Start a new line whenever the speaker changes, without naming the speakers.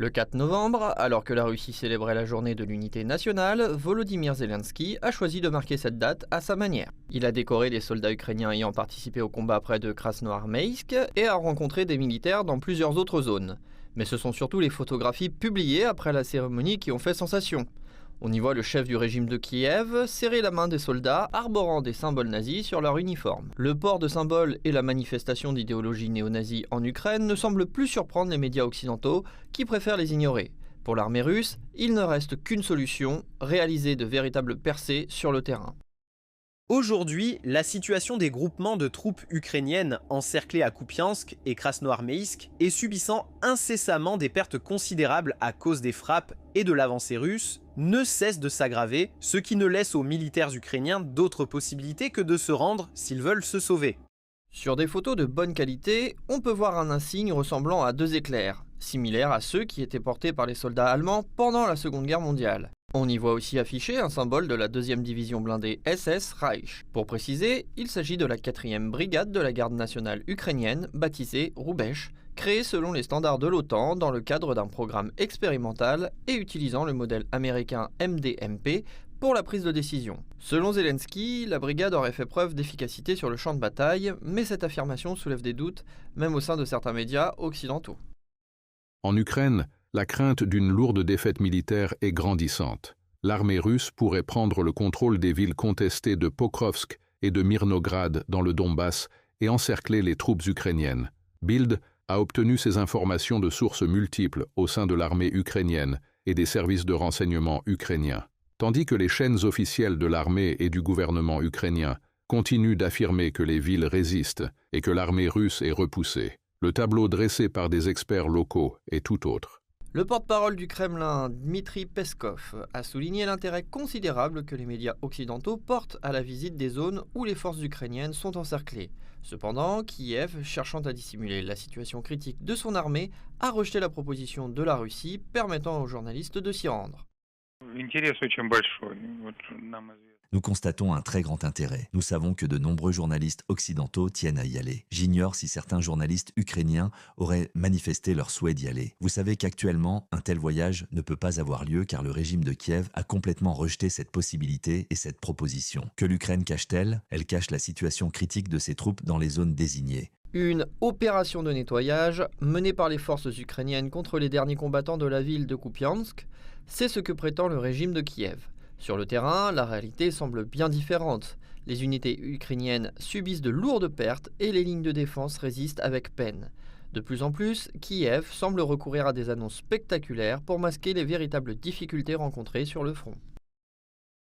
Le 4 novembre, alors que la Russie célébrait la journée de l'unité nationale, Volodymyr Zelensky a choisi de marquer cette date à sa manière. Il a décoré des soldats ukrainiens ayant participé au combat près de Krasnoarmeysk et a rencontré des militaires dans plusieurs autres zones. Mais ce sont surtout les photographies publiées après la cérémonie qui ont fait sensation. On y voit le chef du régime de Kiev serrer la main des soldats arborant des symboles nazis sur leur uniforme. Le port de symboles et la manifestation d'idéologie néo-nazie en Ukraine ne semblent plus surprendre les médias occidentaux qui préfèrent les ignorer. Pour l'armée russe, il ne reste qu'une solution, réaliser de véritables percées sur le terrain.
Aujourd'hui, la situation des groupements de troupes ukrainiennes encerclés à Kupiansk et Krasnoarmeysk et subissant incessamment des pertes considérables à cause des frappes et de l'avancée russe ne cesse de s'aggraver, ce qui ne laisse aux militaires ukrainiens d'autre possibilité que de se rendre s'ils veulent se sauver.
Sur des photos de bonne qualité, on peut voir un insigne ressemblant à deux éclairs, similaires à ceux qui étaient portés par les soldats allemands pendant la Seconde Guerre mondiale. On y voit aussi affiché un symbole de la 2e division blindée SS Reich. Pour préciser, il s'agit de la 4e brigade de la garde nationale ukrainienne, baptisée Roubesh, créée selon les standards de l'OTAN dans le cadre d'un programme expérimental et utilisant le modèle américain MDMP pour la prise de décision. Selon Zelensky, la brigade aurait fait preuve d'efficacité sur le champ de bataille, mais cette affirmation soulève des doutes, même au sein de certains médias occidentaux.
En Ukraine, la crainte d'une lourde défaite militaire est grandissante. L'armée russe pourrait prendre le contrôle des villes contestées de Pokrovsk et de Mirnograd dans le Donbass et encercler les troupes ukrainiennes. Bild a obtenu ces informations de sources multiples au sein de l'armée ukrainienne et des services de renseignement ukrainiens. Tandis que les chaînes officielles de l'armée et du gouvernement ukrainien continuent d'affirmer que les villes résistent et que l'armée russe est repoussée. Le tableau dressé par des experts locaux est tout autre.
Le porte-parole du Kremlin, Dmitri Peskov, a souligné l'intérêt considérable que les médias occidentaux portent à la visite des zones où les forces ukrainiennes sont encerclées. Cependant, Kiev, cherchant à dissimuler la situation critique de son armée, a rejeté la proposition de la Russie permettant aux journalistes de s'y rendre.
Nous constatons un très grand intérêt. Nous savons que de nombreux journalistes occidentaux tiennent à y aller. J'ignore si certains journalistes ukrainiens auraient manifesté leur souhait d'y aller. Vous savez qu'actuellement, un tel voyage ne peut pas avoir lieu car le régime de Kiev a complètement rejeté cette possibilité et cette proposition. Que l'Ukraine cache-t-elle? Elle cache la situation critique de ses troupes dans les zones désignées.
Une opération de nettoyage menée par les forces ukrainiennes contre les derniers combattants de la ville de Kupiansk, c'est ce que prétend le régime de Kiev. Sur le terrain, la réalité semble bien différente. Les unités ukrainiennes subissent de lourdes pertes et les lignes de défense résistent avec peine. De plus en plus, Kiev semble recourir à des annonces spectaculaires pour masquer les véritables difficultés rencontrées sur le front.